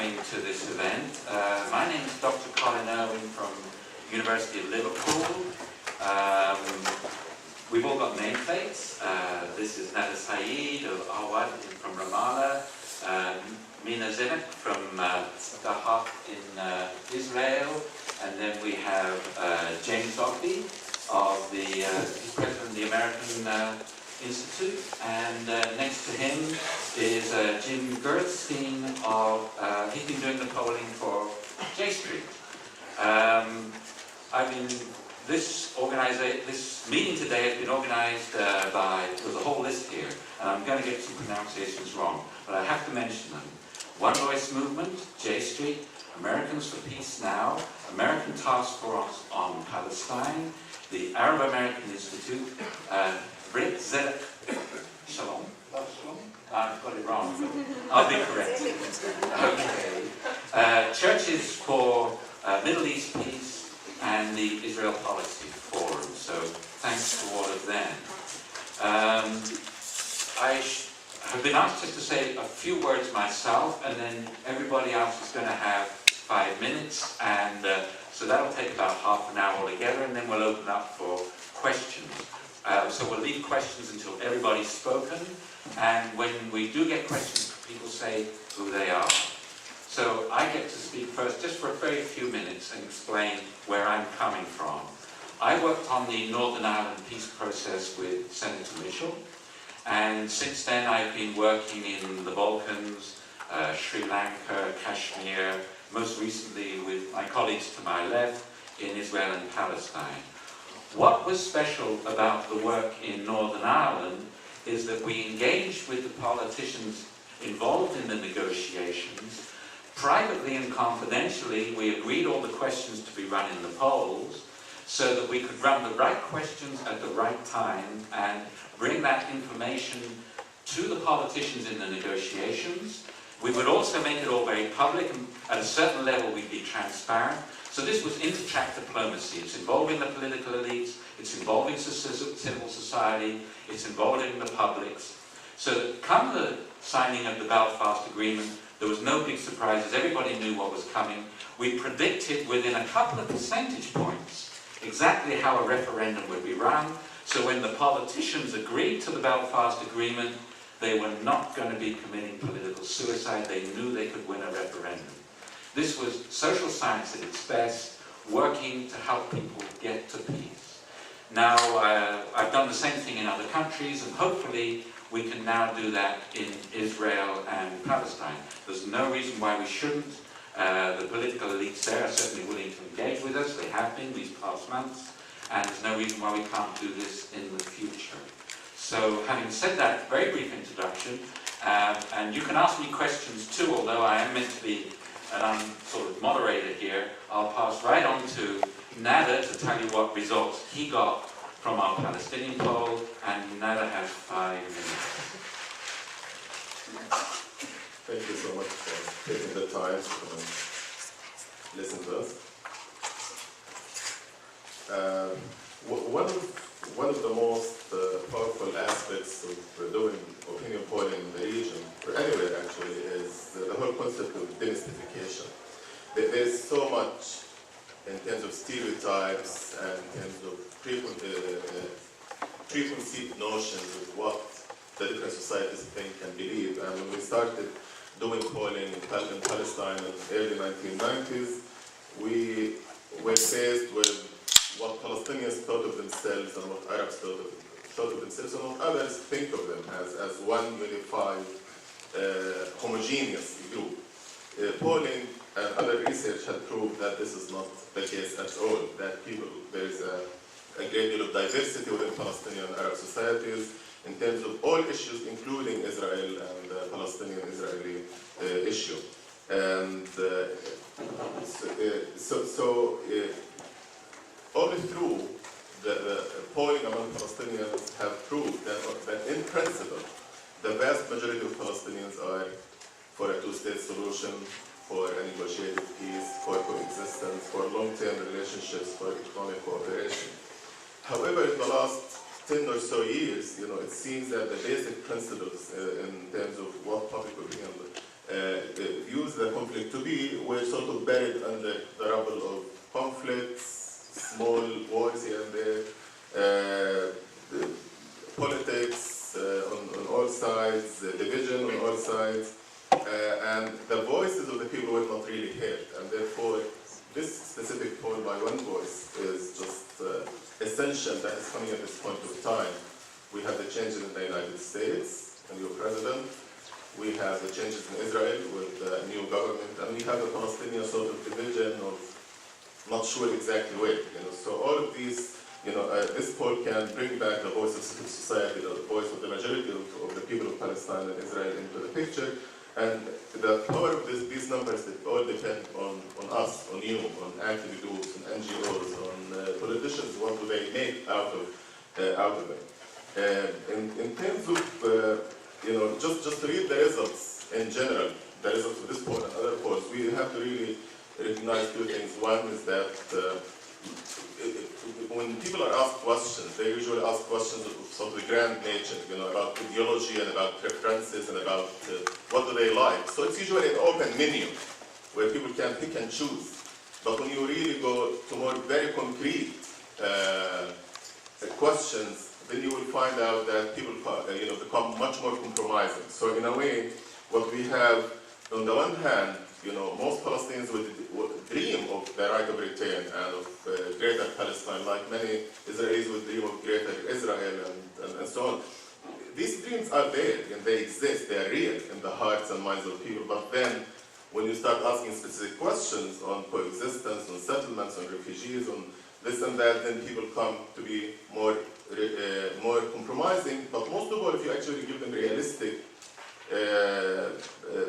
coming to this event. My name is Dr. Colin Irwin from University of Liverpool. We've all got nameplates. This is Nader of Awad from Ramallah, Mina Zemach from Zogby in Israel, and then we have James Zogby of the president of the American Institute, and next to him is Gerstein of, he's been doing the polling for J Street. This meeting today has been organized by, there's a whole list here, and I'm going to get some pronunciations wrong, but I have to mention them. One Voice Movement, J Street, Americans for Peace Now, American Task Force on Palestine, the Arab American Institute, Brit Zedek Shalom. I've got it wrong, but I'll be corrected. Okay. Churches for Middle East Peace and the Israel Policy Forum. So thanks to all of them. I have been asked just to say a few words myself, and then everybody else is going to have 5 minutes, and so that'll take about half an hour altogether, and then we'll open up for questions. So we'll leave questions until everybody's spoken, and when we do get questions, people say who they are. So I get to speak first, just for a very few minutes, and explain where I'm coming from. I worked on the Northern Ireland peace process with Senator Mitchell, and since then I've been working in the Balkans, Sri Lanka, Kashmir, most recently with my colleagues to my left in Israel and Palestine. What was special about the work in Northern Ireland is that we engaged with the politicians involved in the negotiations. Privately and confidentially, we agreed all the questions to be run in the polls so that we could run the right questions at the right time and bring that information to the politicians in the negotiations. We would also make it all very public, and at a certain level we'd be transparent. So this was inter-track diplomacy. It's involving the political elites, it's involving civil society, it's involving the publics. So that come the signing of the Belfast Agreement, there was no big surprises. Everybody knew what was coming. We predicted within a couple of percentage points exactly how a referendum would be run. So when the politicians agreed to the Belfast Agreement, they were not going to be committing political suicide. They knew they could win a referendum. This was social science at its best, working to help people get to peace. Now, I've done the same thing in other countries, and hopefully we can now do that in Israel and Palestine. There's no reason why we shouldn't. The political elites there are certainly willing to engage with us. They have been these past months, and there's no reason why we can't do this in the future. So, having said that very brief introduction, and you can ask me questions too, although I am meant to be an sort of moderator here, I'll pass right on to Nader to tell you what results he got from our Palestinian poll, and Nader has 5 minutes. Thank you so much for taking the time to come and listen to us. One of the most powerful aspects of doing opinion polling in the region, or anywhere actually, is the whole concept of demystification. There's so much in terms of stereotypes and in terms of preconceived notions of what the different societies think and believe. And when we started doing polling in Palestine in the early 1990s, we were faced with what Palestinians thought of themselves and what Arabs thought of themselves, and what others think of them as one unified, homogeneous group. Polling and other research had proved that this is not the case at all, that there is a great deal of diversity within Palestinian and Arab societies in terms of all issues, including Israel and the Palestinian-Israeli issue. And only through the polling among Palestinians have proved that in principle, the vast majority of Palestinians are for a two-state solution, for a negotiated peace, for coexistence, for long-term relationships, for economic cooperation. However, in the last 10 or so years, it seems that the basic principles in terms of what public opinion views the conflict to were sort of buried under the rubble of conflicts, small wars here and there, politics on all sides, division on all sides, and the voices of the people were not really heard, and therefore this specific poll by one voice is just essential that is coming at this point of time. We have the changes in the United States, a new president. We have the changes in Israel with the new government, and we have the Palestinian sort of division of not sure exactly where. So all of these, this poll can bring back the voice of civil society, the voice of the majority of the people of Palestine and Israel into the picture. And the power of these numbers that all depend on us, on you, on activist groups, on NGOs, on politicians. What do they make out of it? In terms of just to read the results in general, the results of this poll and other polls, we have to really recognize two things. One is that when people are asked questions, they usually ask questions of sort of grand nature, about ideology and about preferences and about what do they like. So it's usually an open menu where people can pick and choose. But when you really go to more very concrete questions, then you will find out that people become much more compromising. So in a way, what we have, on the one hand, most Palestinians would dream of the right of return and of greater Palestine, like many Israelis would dream of greater Israel and so on. These dreams are there and they exist, they are real in the hearts and minds of people, but then when you start asking specific questions on coexistence, on settlements, on refugees, on this and that, then people come to be more compromising, but most of all, if you actually give them realistic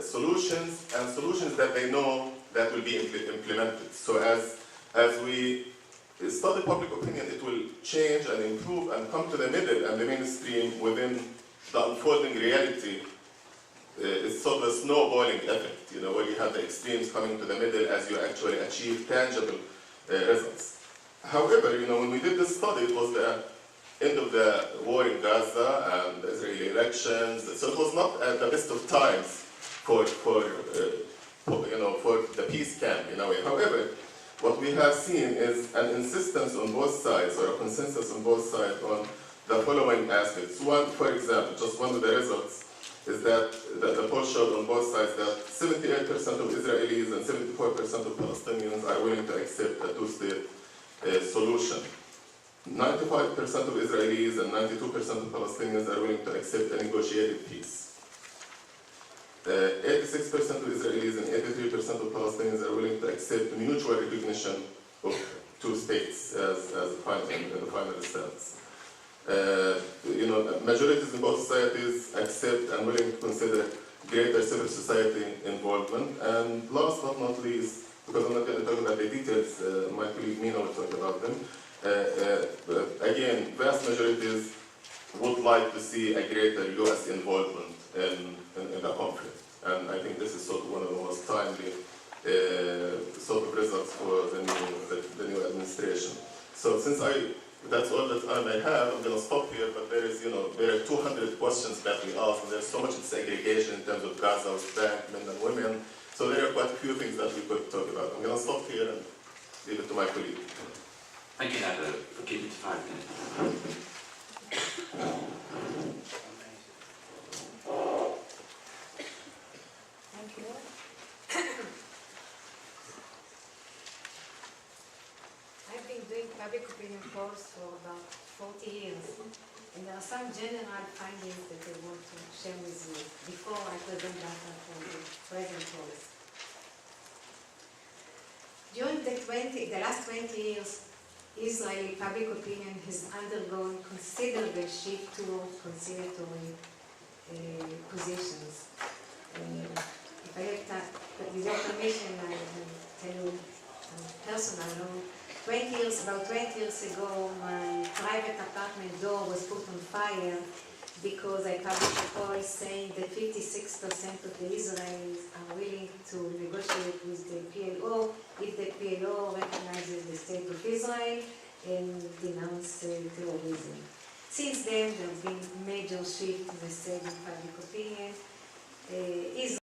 solutions, and solutions that they know that will be implemented. So as we study public opinion, it will change and improve and come to the middle and the mainstream within the unfolding reality. It's sort of a snowballing effect, where you have the extremes coming to the middle as you actually achieve tangible results. However, when we did this study, it was the end of the war in Gaza and the Israeli elections, so it was not at the best of times for the peace camp in a way. However, what we have seen is an insistence on both sides, or a consensus on both sides, on the following aspects. One, for example, just one of the results is that the poll showed on both sides that 78% of Israelis and 74% of Palestinians are willing to accept a two-state solution. 95% of Israelis and 92% of Palestinians are willing to accept a negotiated peace. 86% of Israelis and 83% of Palestinians are willing to accept mutual recognition of two states as the final stance. Majorities in both societies accept and willing to consider greater civil society involvement. And last but not least, because I'm not going to talk about the details, my colleague Mina will talk about them. Again, vast majorities would like to see a greater U.S. involvement in the conflict. And I think this is sort of one of the most timely sort of results for the new administration. So since that's all the time I have, I'm going to stop here, but there are 200 questions that we asked, and there's so much segregation in terms of Gaza, West Bank, men and women. So there are quite a few things that we could talk about. I'm going to stop here and leave it to my colleague. Thank you, Nader, for keeping to 5 minutes. Thank you. I've been doing public opinion polls for about 40 years, and there are some general findings that I want to share with you before I present data from the present polls. During the last 20 years, Israeli public opinion has undergone considerable shift toward conciliatory positions. If I have with your permission, I will tell you some personal note. About 20 years ago, my private apartment door was put on fire because I published a poll saying that 56% of the Israelis are willing to negotiate with the PLO if the PLO recognizes the state of Israel and denounces terrorism. Since then, there has been major shift in the state of public opinion.